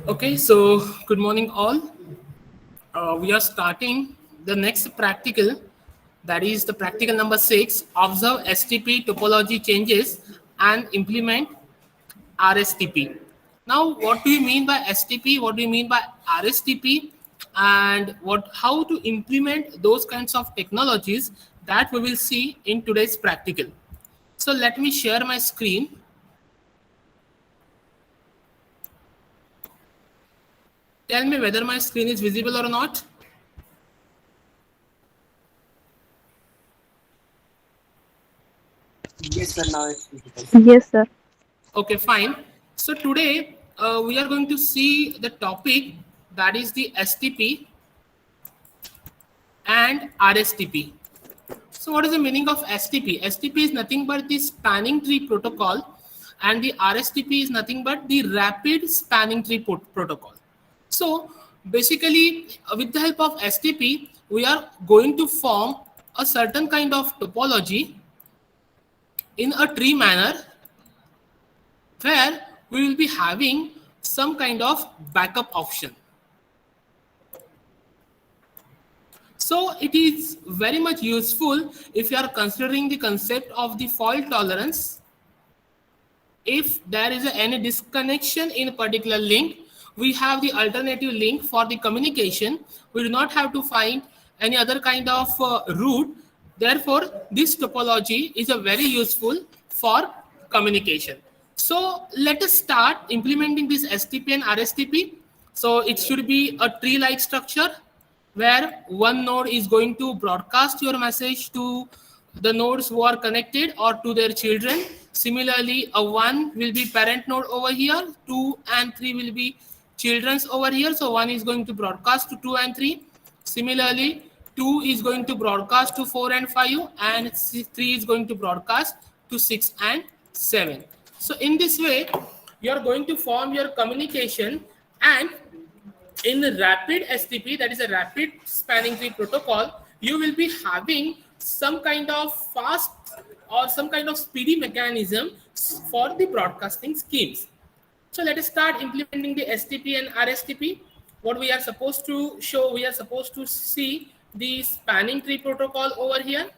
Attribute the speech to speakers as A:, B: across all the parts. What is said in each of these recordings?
A: Okay, so good morning all. We are starting the next practical, that is the practical number 6. Observe STP topology changes and implement RSTP. Now, what do you mean by STP? What do you mean by RSTP? And how to implement those kinds of technologies that we will see in today's practical. So let me share my screen. Tell me whether my screen is visible or not.
B: Yes, sir. Now it's visible.
C: Yes, sir.
A: Okay, fine. So today we are going to see the topic, that is the STP and RSTP. So what is the meaning of STP? STP is nothing but the spanning tree protocol, and the RSTP is nothing but the rapid spanning tree protocol. So basically, with the help of STP, we are going to form a certain kind of topology in a tree manner, where we will be having some kind of backup option. So it is very much useful if you are considering the concept of the fault tolerance. If there is any disconnection in a particular link, we have the alternative link for the communication. We do not have to find any other kind of route. Therefore, this topology is a very useful for communication. So let us start implementing this STP and RSTP. So it should be a tree-like structure where one node is going to broadcast your message to the nodes who are connected or to their children. Similarly, a 1 will be parent node over here, 2 and 3 will be children's over here. So 1 is going to broadcast to 2 and 3. Similarly, 2 is going to broadcast to 4 and 5, and 3 is going to broadcast to 6 and 7. So in this way, you are going to form your communication, and in the rapid STP, that is a rapid spanning tree protocol, you will be having some kind of fast or some kind of speedy mechanism for the broadcasting schemes. So let us start implementing the STP and RSTP. What we are supposed to show, we are supposed to see the spanning tree protocol over here.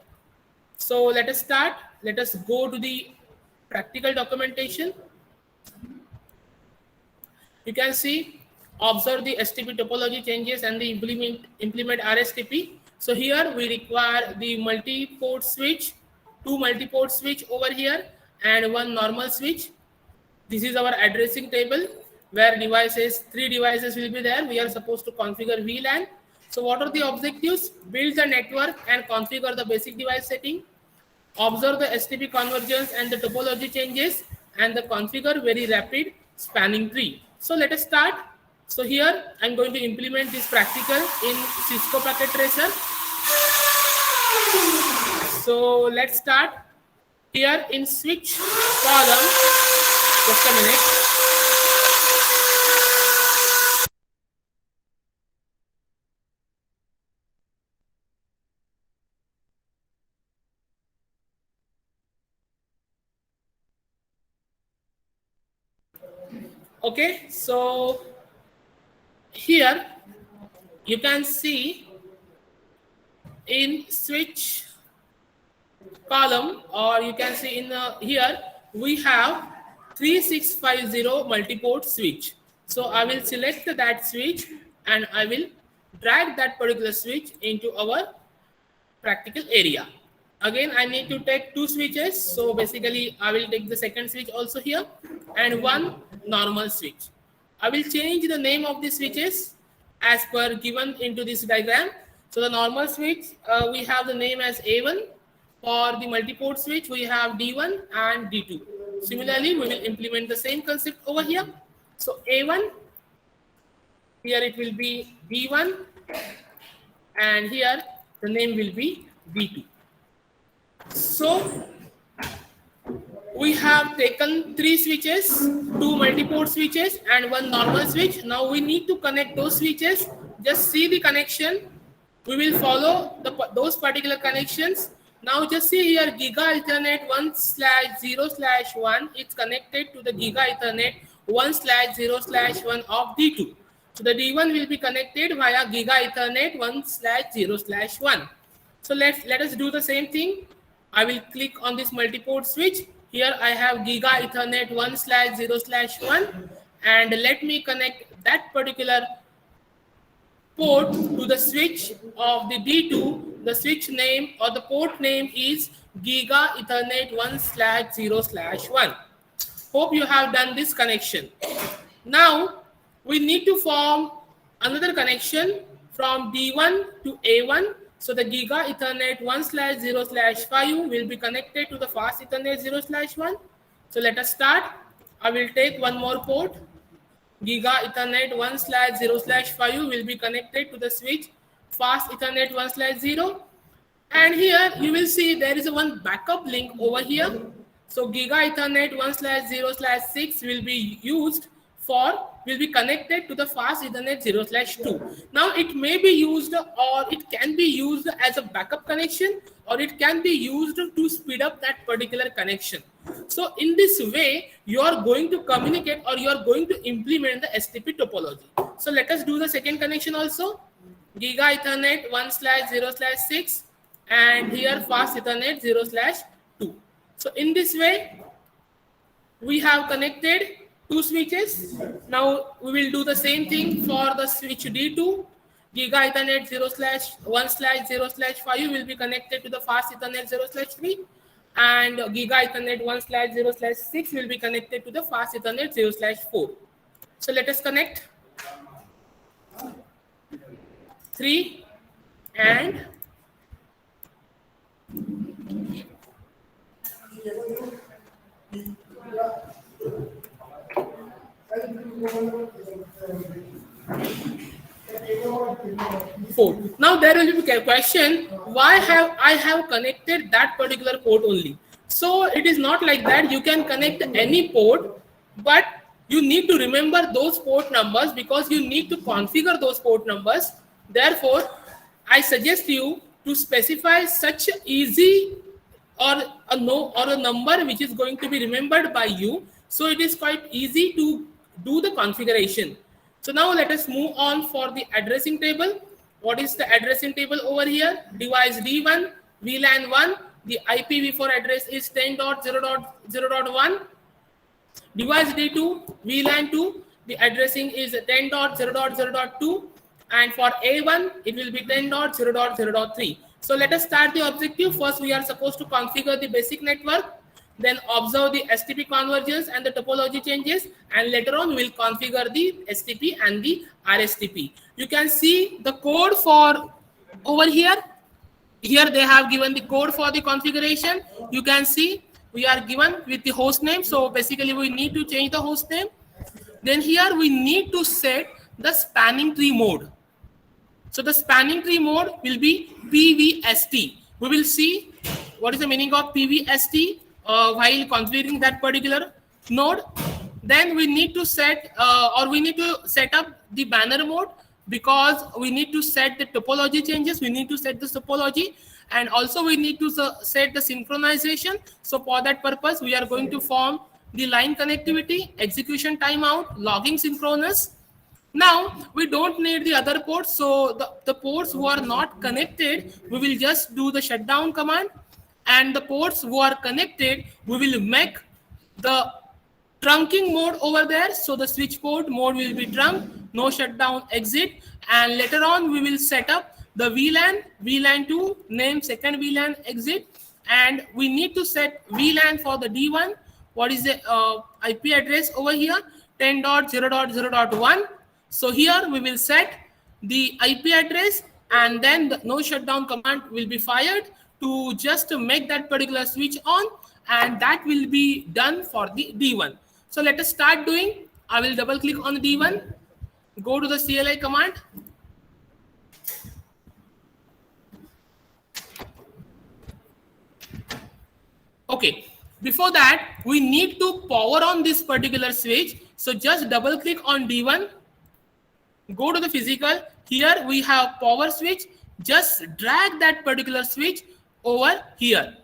A: So let us start. Let us go to the practical documentation. You can see, observe the STP topology changes and the implement RSTP. So here we require the multi-port switch, two multi-port switch over here, and one normal switch. This is our addressing table where three devices will be there. We are supposed to configure VLAN. So what are the objectives? Build the network and configure the basic device setting. Observe the STP convergence and the topology changes, and the configure very rapid spanning tree. So let us start. So here I'm going to implement this practical in Cisco Packet Tracer. So let's start. Here in switch column, just a minute. Okay, so here you can see in switch column, or you can see in here we have 3650 multi-port switch. So I will select that switch and I will drag that particular switch into our practical area. Again, I need to take two switches. So basically I will take the second switch also here and one normal switch. I will change the name of the switches as per given into this diagram. So the normal switch, we have the name as A1. For the multi-port switch, we have D1 and D2. Similarly, we will implement the same concept over here. So A1, here it will be D1, and here the name will be D2. So we have taken three switches, two multi-port switches and one normal switch. Now we need to connect those switches. Just see the connection. We will follow those particular connections. Now just see here, Giga Ethernet 1/0/1. It's connected to the Giga Ethernet 1/0/1 of D2. So the D1 will be connected via Giga Ethernet 1/0/1. So let us do the same thing. I will click on this multi-port switch. Here I have Giga Ethernet 1/0/1, and let me connect that particular port to the switch of the D2. The switch name or the port name is Giga Ethernet 1/0/1. Hope you have done this connection. Now we need to form another connection from D1 to A1. So the Giga Ethernet 1/0/5 will be connected to the fast Ethernet 0/1. So let us start. I will take one more port. Giga Ethernet 1/0/5 will be connected to the switch fast Ethernet 1/0. And here you will see there is one backup link over here. So Giga Ethernet 1/0/6 will be connected to the fast Ethernet 0/2. Now it may be used, or it can be used as a backup connection, or it can be used to speed up that particular connection. So in this way, you are going to communicate, or you are going to implement the STP topology. So let us do the second connection also. Giga Ethernet 1/0/6, and here fast Ethernet 0/2. So in this way, we have connected two switches. Now we will do the same thing for the switch D2. Giga Ethernet 1/0/5 will be connected to the fast Ethernet 0/3, and Giga Ethernet 1/0/6 will be connected to the fast Ethernet 0/4. So let us connect 3 and 4. Now there will be a question, why have I connected that particular port only? So it is not like that. You can connect any port, but you need to remember those port numbers, because you need to configure those port numbers. Therefore, I suggest you to specify such easy or a number which is going to be remembered by you. So it is quite easy to do the configuration. So now let us move on for the addressing table. What is the addressing table over here? Device D1, VLAN 1. The IPv4 address is 10.0.0.1. Device D2, VLAN 2. The addressing is 10.0.0.2. And for A1, it will be 10.0.0.3. So let us start the objective. First, we are supposed to configure the basic network, then observe the STP convergence and the topology changes, and later on we'll configure the STP and the RSTP. You can see the code for over here. Here they have given the code for the configuration. You can see we are given with the host name. So basically we need to change the host name. Then here we need to set the spanning tree mode. So the spanning tree mode will be PVST. We will see what is the meaning of PVST while configuring that particular node. Then we need to set up the banner mode, because we need to set the topology changes. We need to set the topology, and also we need to set the synchronization. So for that purpose, we are going to form the line connectivity, execution timeout, logging synchronous. Now we don't need the other ports, so the ports who are not connected, we will just do the shutdown command, and the ports who are connected, we will make the trunking mode over there. So the switch port mode will be trunk, no shutdown exit, and later on we will set up the VLAN 2, name second VLAN exit, and we need to set VLAN for the D1. What is the IP address over here? 10.0.0.1. So here we will set the IP address, and then the no shutdown command will be fired to just make that particular switch on, and that will be done for the D1. So let us start doing. I will double click on the D1, go to the CLI command. Okay, before that we need to power on this particular switch. So just double click on D1, go to the physical. Here we have power switch. Just drag that particular switch over here.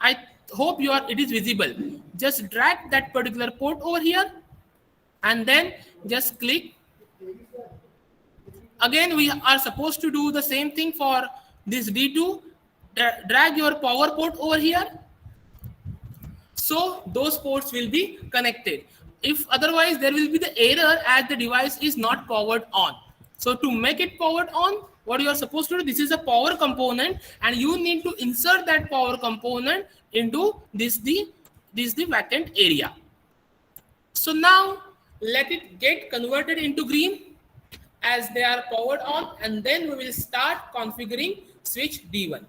A: I hope it is visible. Just drag that particular port over here. and then just click. Again, we are supposed to do the same thing for this D2. Drag your power port over here. So those ports will be connected. If otherwise, there will be the error as the device is not powered on. So to make it powered on, what you are supposed to do, this is a power component, and you need to insert that power component into the vacant area. So now let it get converted into green as they are powered on, and then we will start configuring switch D1.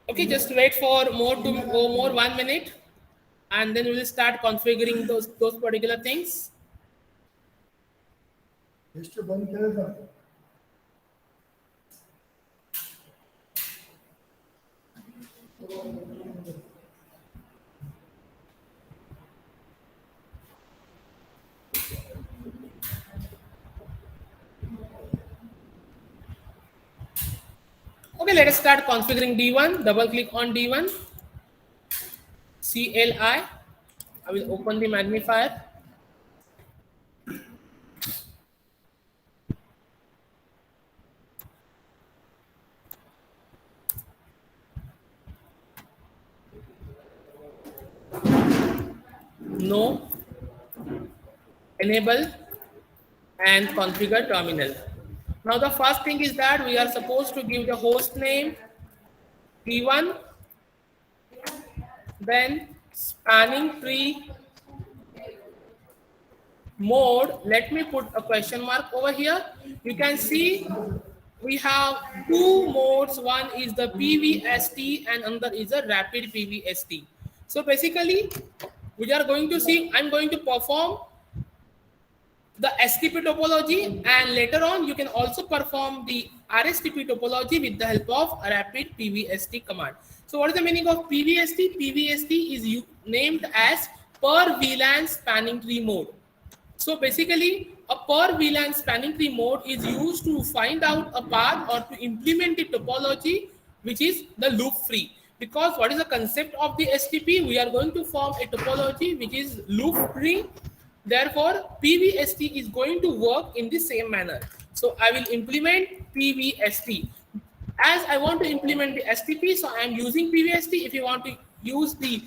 A: Okay, just wait for more 1 minute, and then we will start configuring those particular things. Okay, let us start configuring D1. Double click on D1. CLI. I will open the magnifier. No. Enable and configure terminal. Now the first thing is that we are supposed to give the host name D1, then spanning tree mode. Let me put a question mark over here. You can see we have two modes. One is the PVST and another is a rapid PVST. So basically, we are going to see, I'm going to perform the STP topology, and later on you can also perform the RSTP topology with the help of a rapid PVST command. So what is the meaning of PVST? PVST is named as per VLAN spanning tree mode. So basically, a per VLAN spanning tree mode is used to find out a path or to implement the topology which is the loop free. Because what is the concept of the STP? We are going to form a topology which is loop free. Therefore, PVST is going to work in the same manner. So I will implement PVST. As I want to implement the STP, so I am using PVST. If you want to use the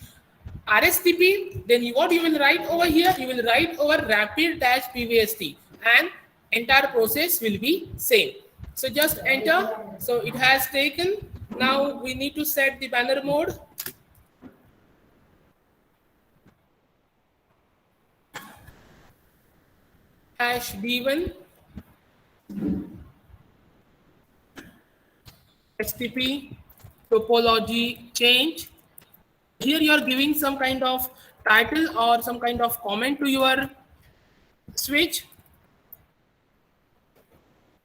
A: RSTP, then what you will write over here, you will write over rapid-PVST, and entire process will be same. So just enter. So it has taken. Now we need to set the banner mode. Hash D1 STP topology change. Here you are giving some kind of title or some kind of comment to your switch.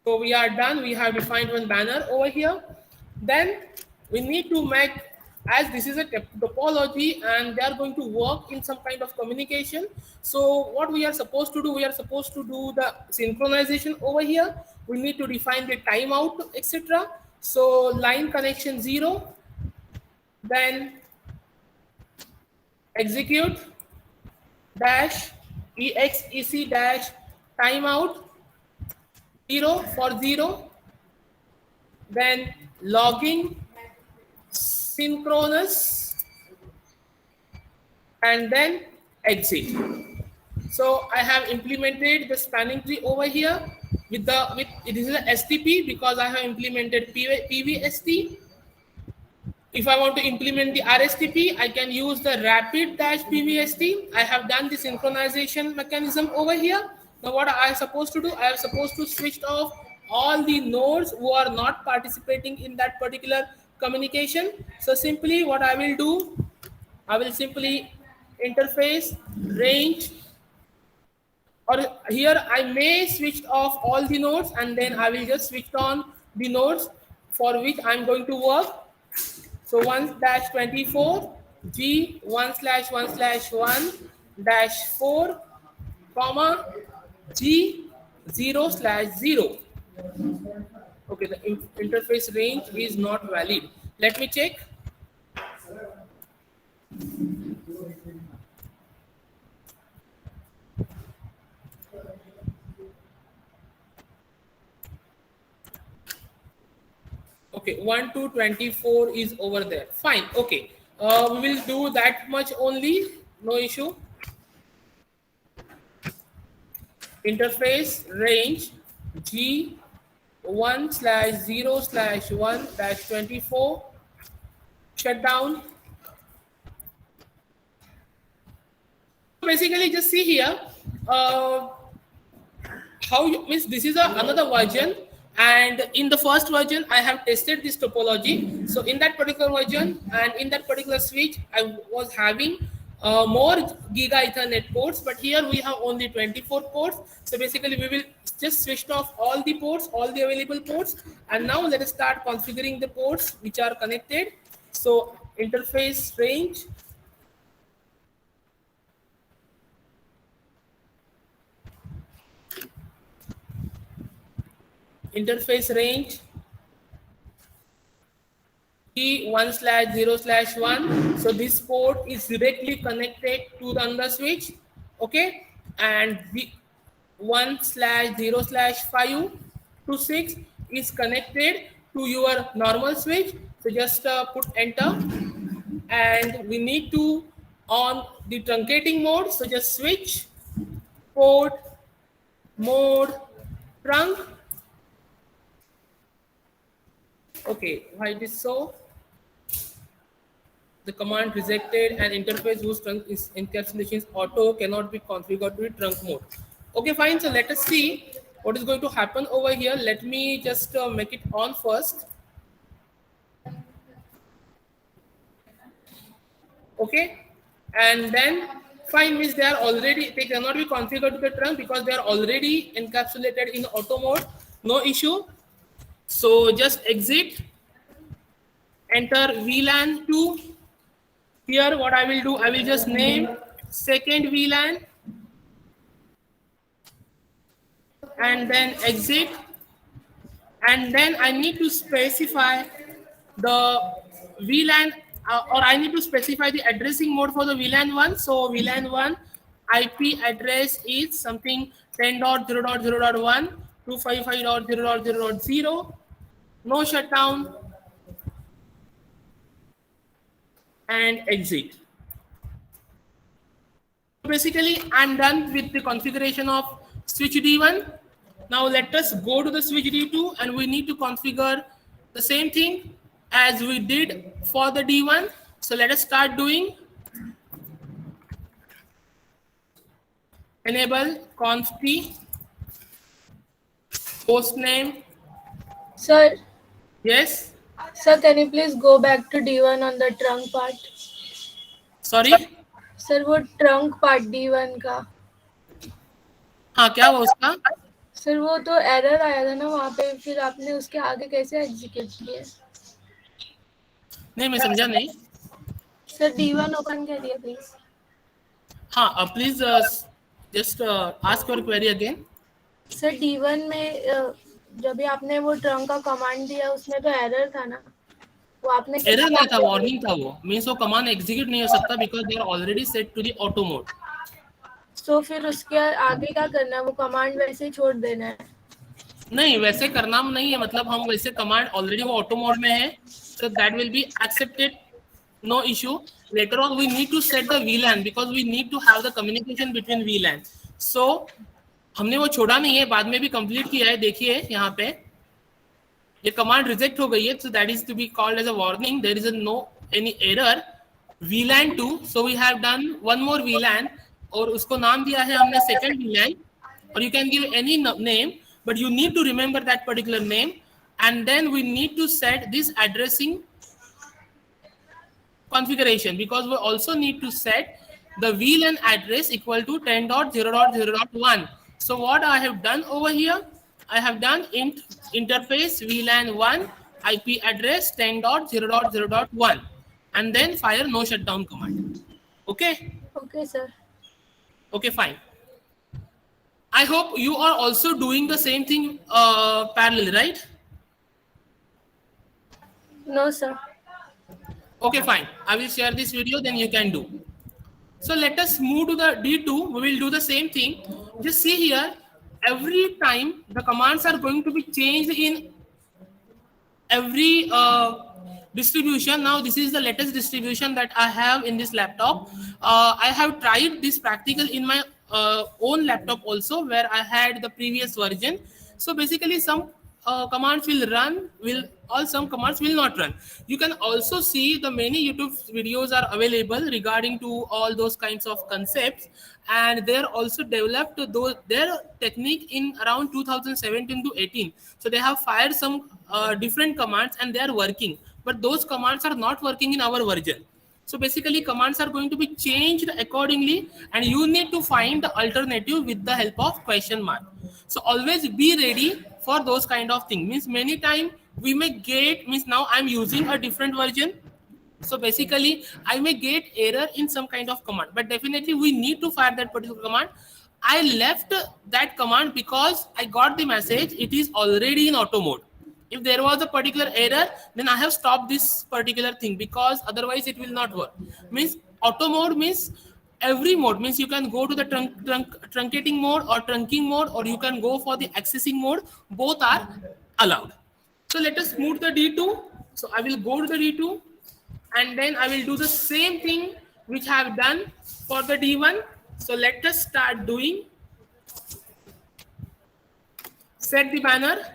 A: So we are done. We have defined one banner over here. Then we need to make, as this is a topology and they are going to work in some kind of communication. So what we are supposed to do, we are supposed to do the synchronization over here. We need to define the timeout, etc. So line connection 0, then execute dash exec dash timeout 0 for 0, then logging synchronous, and then exit. So I have implemented the spanning tree over here with it is a STP because I have implemented PVST. If I want to implement the RSTP, I can use the rapid dash PVST. I have done the synchronization mechanism over here. Now what I am supposed to do, I am supposed to switch off all the nodes who are not participating in that particular communication. So simply what I will do, I will simply interface range, or here I may switch off all the nodes and then I will just switch on the nodes for which I'm going to work. So 1-24 G 1/1/1-4, comma G 0/0. Okay, the interface range is not valid. Let me check. Okay, 1 to 24 is over there. Fine. Okay, we will do that much only. No issue. Interface range G 1/0/1-24 shutdown. Basically, just see here how means this is another version, and in the first version I have tested this topology. So in that particular version and in that particular switch I was having more giga ethernet ports, but here we have only 24 ports. So basically we will just switch off all the ports, all the available ports, and now let us start configuring the ports which are connected. So interface range G1/0/1. So this port is directly connected to the under switch, okay, and the 1/0/5 to 6 is connected to your normal switch. So just put enter, and we need to on the truncating mode. So just switch port mode trunk. Okay, why it is so? The command rejected an interface whose trunk is encapsulation auto cannot be configured to trunk mode. Okay, fine. So let us see what is going to happen over here. Let me just make it on first. Okay, and then fine means they cannot be configured to the trunk because they are already encapsulated in auto mode. No issue. So just exit, enter VLAN 2. Here what I will do, I will just name second VLAN and then exit, and then I need to specify the VLAN or I need to specify the addressing mode for the VLAN 1. So VLAN 1 IP address is something 10.0.0.1 255.0.0.0. No shutdown and exit. Basically, I'm done with the configuration of switch D1. Now let us go to the switch D2 and we need to configure the same thing as we did for the D1. So let us start doing. Enable conf t host name.
C: Sir,
A: Yes.
C: sir, can you please go back to D1 on the trunk part?
A: Sorry.
C: Sir वो trunk part D1 का
A: हाँ क्या हुआ उसका?
C: Sir वो तो error आया था ना वहाँ पे, फिर आपने उसके आगे कैसे एग्जीक्यूट किए?
A: नहीं मैं समझा नहीं.
C: सर D1 ओपन करिए प्लीज.
A: हाँ please just ask your query again.
C: Sir D1 में जब भी आपने वो ट्रंक का कमांड दिया उसमें तो एरर था ना, वो आपने
A: एरर नहीं था, वार्निंग था वो. मींस वो कमांड एग्जीक्यूट नहीं हो सकता because they are already set to the auto mode.
C: तो फिर उसके आगे क्या करना है? वो कमांड वैसे ही छोड़ देना है?
A: नहीं वैसे करना नहीं है, मतलब हम वैसे कमांड ऑलरेडी वो ऑटो मोड में है, so that will be accepted, no issue. later on we need to set the VLAN because we need to have the communication between VLAN. So हमने वो छोड़ा नहीं है, बाद में भी कंप्लीट किया है. देखिए यहाँ पे ये कमांड रिजेक्ट हो गई है, so that is to be called as a warning. There is a no any error. VLAN 2, so we have done one more VLAN और उसको नाम दिया है हमने second VLAN, or you can give any name, but you need to remember that particular name, and then we need to set this addressing configuration because we also need to set the VLAN address equal to 10.0.0.1. So what I have done over here, I have done int interface VLAN 1 IP address 10.0.0.1 and then fire no shutdown command. Okay?
C: Okay, sir.
A: Okay, fine. I hope you are also doing the same thing parallel, right?
C: No, sir.
A: Okay, fine. I will share this video, then you can do. So let us move to the D2. We will do the same thing. Just see here, every time the commands are going to be changed in every distribution. Now this is the latest distribution that I have in this laptop. I have tried this practical in my own laptop also, where I had the previous version. So basically some commands will run, some commands will not run. You can also see the many YouTube videos are available regarding to all those kinds of concepts, and they're also developed their technique in around 2017 to 18. So they have fired some different commands and they are working, but those commands are not working in our version. So basically commands are going to be changed accordingly, and you need to find the alternative with the help of question mark. So always be ready for those kind of things. Means many times we may get, means now I'm using a different version. So basically I may get error in some kind of command, but definitely we need to fire that particular command. I left that command because I got the message it is already in auto mode. If there was a particular error, then I have stopped this particular thing because otherwise it will not work. Means auto mode means every mode, means you can go to the truncating mode or trunking mode, or you can go for the accessing mode. Both are allowed. So let us move to the D2. So I will go to the D2 and then I will do the same thing which I have done for the D1. So let us start doing. Set the banner.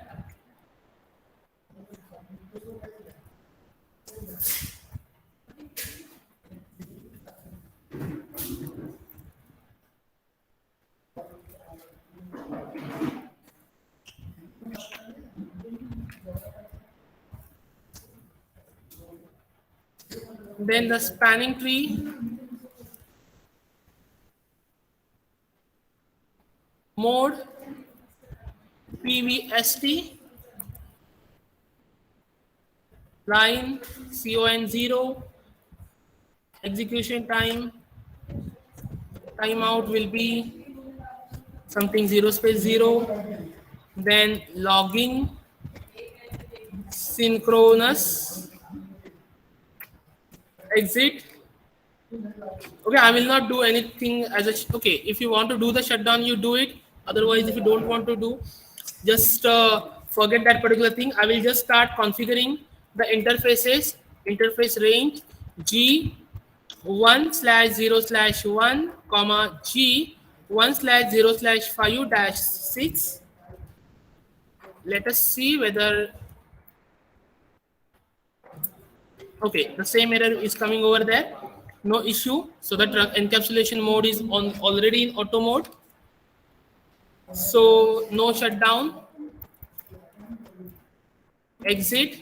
A: Then the spanning tree, mode, PVST, line, CON0, execution time, timeout will be something 0:0, then logging, synchronous, exit. Okay, I will not do anything as a, okay, if you want to do the shutdown, you do it. Otherwise, if you don't want to do, just forget that particular thing. I will just start configuring the interfaces, interface range G1/0/1, G1/0/5-6. Let us see whether, okay, the same error is coming over there. No issue. So the encapsulation mode is on already in auto mode. So no shutdown. Exit.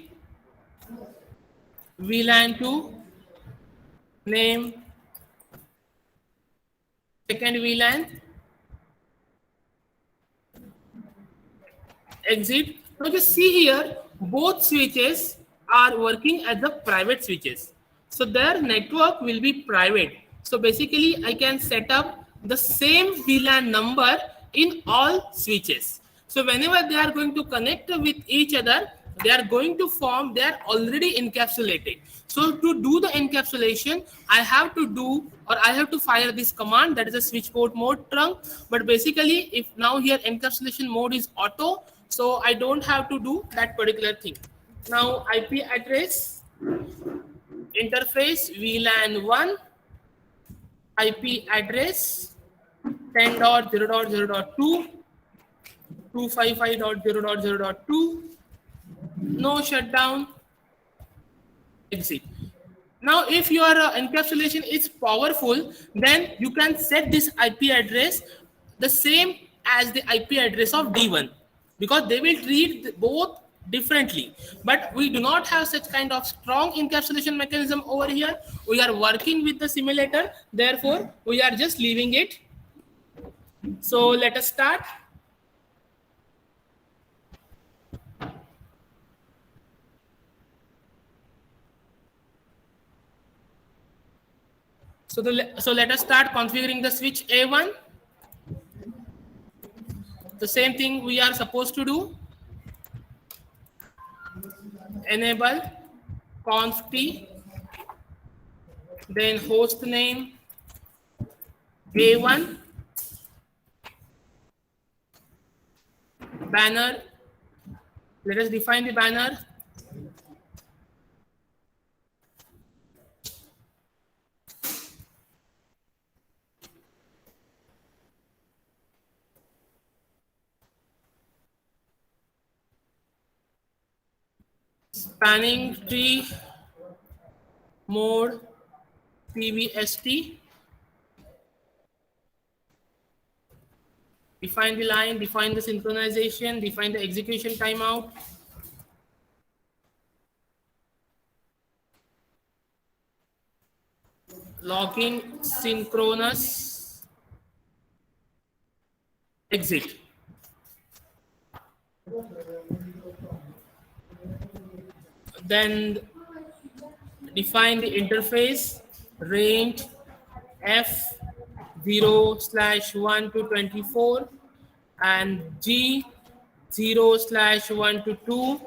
A: VLAN 2. Name. Second VLAN. Exit. Now just see here, both switches are working as the private switches. So their network will be private. So basically I can set up the same VLAN number in all switches. So whenever they are going to connect with each other, they are going to form, they are already encapsulated. So to do the encapsulation, I have to do, or I have to fire this command, that is a switch port mode trunk. But basically if now here encapsulation mode is auto, so I don't have to do that particular thing. Now IP address interface VLAN 1 IP address 10.0.0.2 255.0.0.2 no shutdown exit. Now if your encapsulation is powerful, then you can set this IP address the same as the IP address of D1 because they will treat both differently. But we do not have such kind of strong encapsulation mechanism over here. We are working with the simulator, therefore we are just leaving it. So let us start. So let us start configuring the switch A1. The same thing we are supposed to do. Enable conf t, then host name A1, banner. Let us define the banner. Spanning tree mode PVST. Define the line, define the synchronization, define the execution timeout. Logging synchronous exit. Then define the interface range F0/1 to 24 and G0/1 to 2.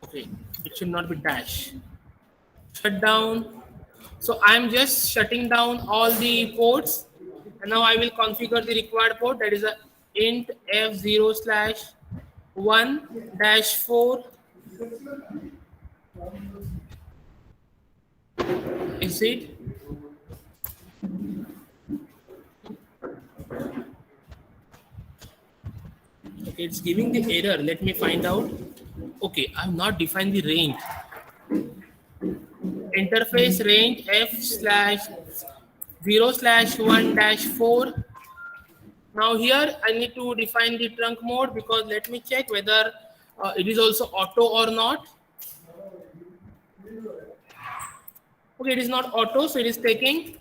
A: Okay, it should not be dash. Shut down. So I'm just shutting down all the ports, and now I will configure the required port, that is a int F0/1-4 exit. Okay, it's giving the error. Let me find out. Okay, I have not defined the range. Interface range F/0/1-4. Now here I need to define the trunk mode because let me check whether it is also auto or not. Okay, it is not auto, so it is taking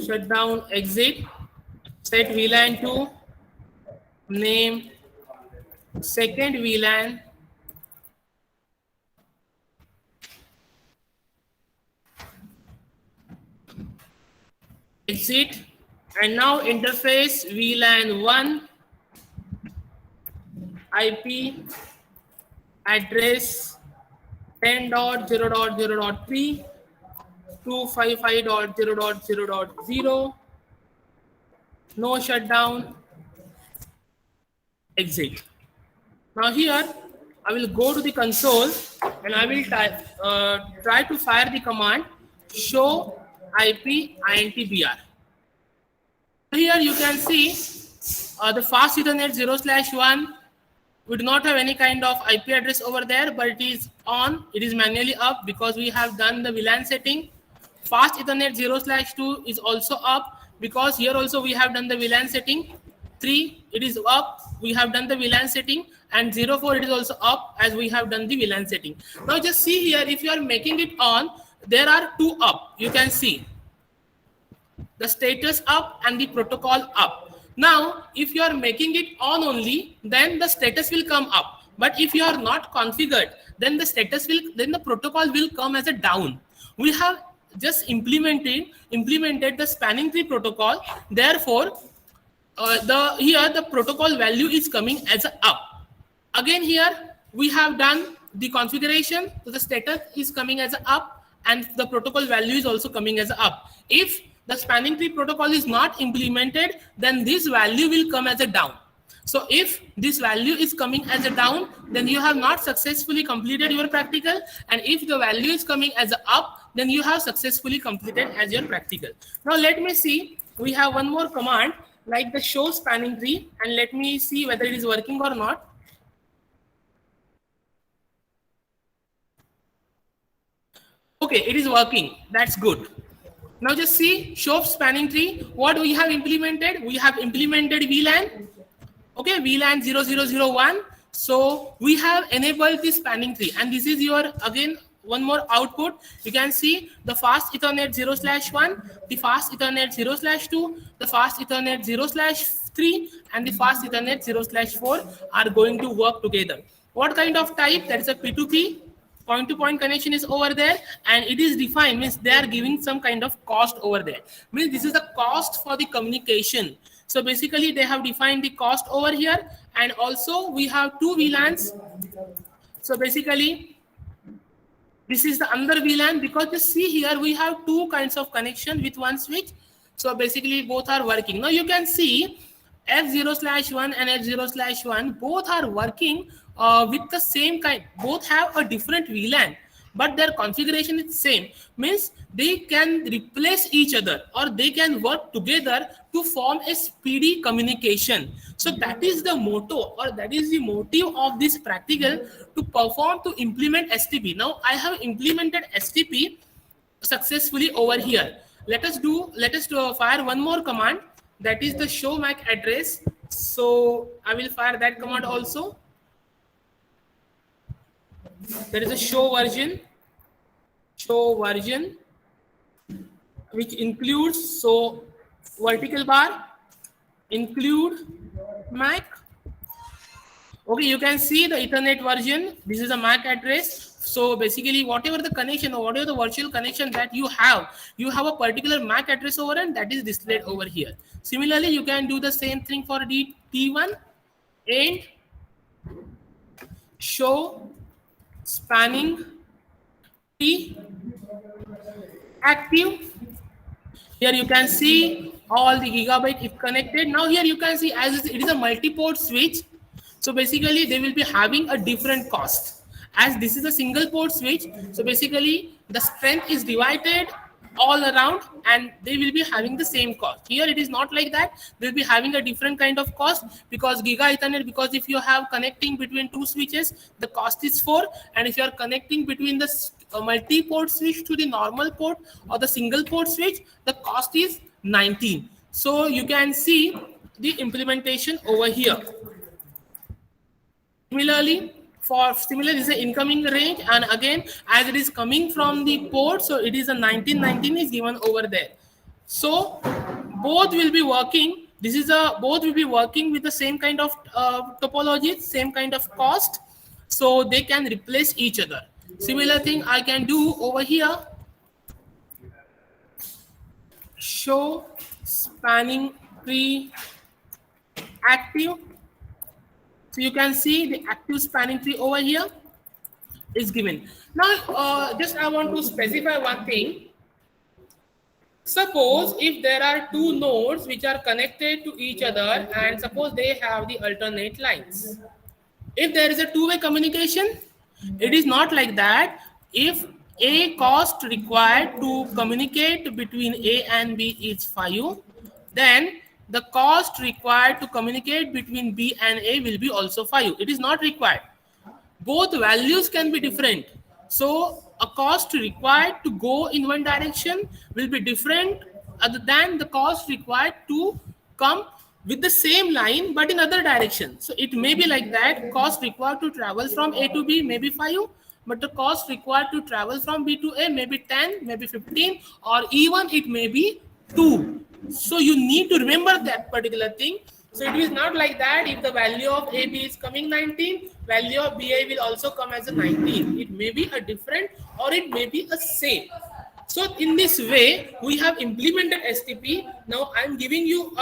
A: shutdown exit. Set VLAN to name second VLAN. Exit, and now interface VLAN 1 IP address 10.0.0.3 255.0.0.0 no shutdown exit. Now here I will go to the console and I will try to fire the command show IP INTBR. Here you can see the fast Ethernet 0/1. We do not have any kind of IP address over there, but it is on. It is manually up because we have done the VLAN setting. Fast Ethernet 0/2 is also up because here also we have done the VLAN setting. 3, it is up. We have done the VLAN setting, and 04 it is also up as we have done the VLAN setting. Now just see here, if you are making it on, there are 2 up. You can see the status up and the protocol up. Now, if you are making it on only, then the status will come up. But if you are not configured, then the protocol will come as a down. We have just implemented the spanning tree protocol. Therefore, here the protocol value is coming as a up. Again here we have done the configuration, so the status is coming as a up and the protocol value is also coming as a up. If the spanning tree protocol is not implemented, then this value will come as a down. So if this value is coming as a down, then you have not successfully completed your practical, and if the value is coming as a up, then you have successfully completed as your practical. Now let me see, we have one more command like the show spanning tree, and let me see whether it is working or not. Okay, it is working. That's good. Now just see show spanning tree. What we have implemented? We have implemented VLAN. Okay, VLAN 0001. So we have enabled the spanning tree, and this is your again one more output. You can see the fast Ethernet 0/1, the fast Ethernet 0/2, the fast Ethernet 0/3, and the fast Ethernet 0/4 are going to work together. What kind of type? That is a P2P. Point-to-point connection is over there, and it is defined, means they are giving some kind of cost over there. Means this is the cost for the communication. So basically they have defined the cost over here, and also we have two VLANs. So basically this is the under VLAN, because you see here we have two kinds of connection with one switch. So basically both are working. Now you can see F0/1 and F0/1 both are working with the same kind. Both have a different VLAN, but their configuration is same. Means they can replace each other, or they can work together to form a speedy communication. So that is the motto, or that is the motive of this practical, to implement STP. Now I have implemented STP successfully over here. Let us fire one more command, that is the show MAC address. So I will fire that command also. There is a show version, which includes, so vertical bar include MAC. Okay, you can see the Ethernet version. This is a MAC address. So basically whatever the connection or whatever the virtual connection that you have a particular MAC address over, and that is displayed over here. Similarly, you can do the same thing for T1 and show spanning tree active. Here you can see all the gigabyte is connected. Now here you can see, as it is a multi-port switch, so basically they will be having a different cost. As this is a single port switch, so basically the strength is divided all around, and they will be having the same cost. Here it is not like that. They'll be having a different kind of cost, because Giga Ethernet, because if you have connecting between two switches, the cost is 4, and if you are connecting between the multi-port switch to the normal port or the single port switch, the cost is 19. So you can see the implementation over here. Similarly, this is the incoming range, and again as it is coming from the port, so it is a 1919 is given over there. So both will be working. Both will be working with the same kind of topology, same kind of cost, so they can replace each other. Similar thing I can do over here. Show spanning tree active. So you can see the active spanning tree over here is given. Now, just I want to specify one thing. Suppose if there are two nodes which are connected to each other, and suppose they have the alternate lines. If there is a two-way communication, it is not like that. If a cost required to communicate between A and B is 5, then the cost required to communicate between B and A will be also 5. It is not required. Both values can be different. So a cost required to go in one direction will be different other than the cost required to come with the same line but in other direction. So it may be like that. Cost required to travel from A to B may be 5, but the cost required to travel from B to A may be 10, maybe 15, or even it may be 2. So you need to remember that particular thing. So it is not like that. If the value of AB is coming 19, value of BA will also come as a 19. It may be a different, or it may be a same. So in this way, we have implemented STP. Now I'm giving you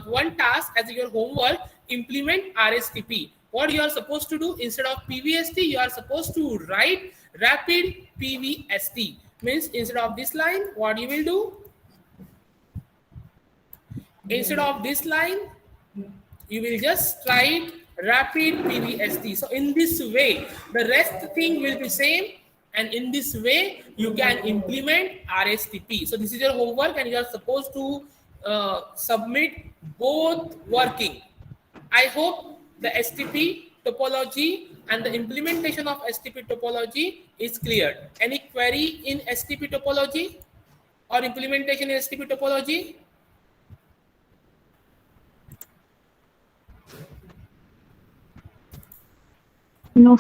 A: one task as your homework: implement RSTP. What you are supposed to do, instead of PVST, you are supposed to write rapid PVST. Means instead of this line, what you will do? Instead of this line, you will just write rapid PVST. So in this way, the rest thing will be same, and in this way you can implement RSTP. So this is your homework, and you are supposed to submit both working. I hope the STP topology and the implementation of STP topology is clear. Any query in STP topology or implementation in STP topology?
D: No.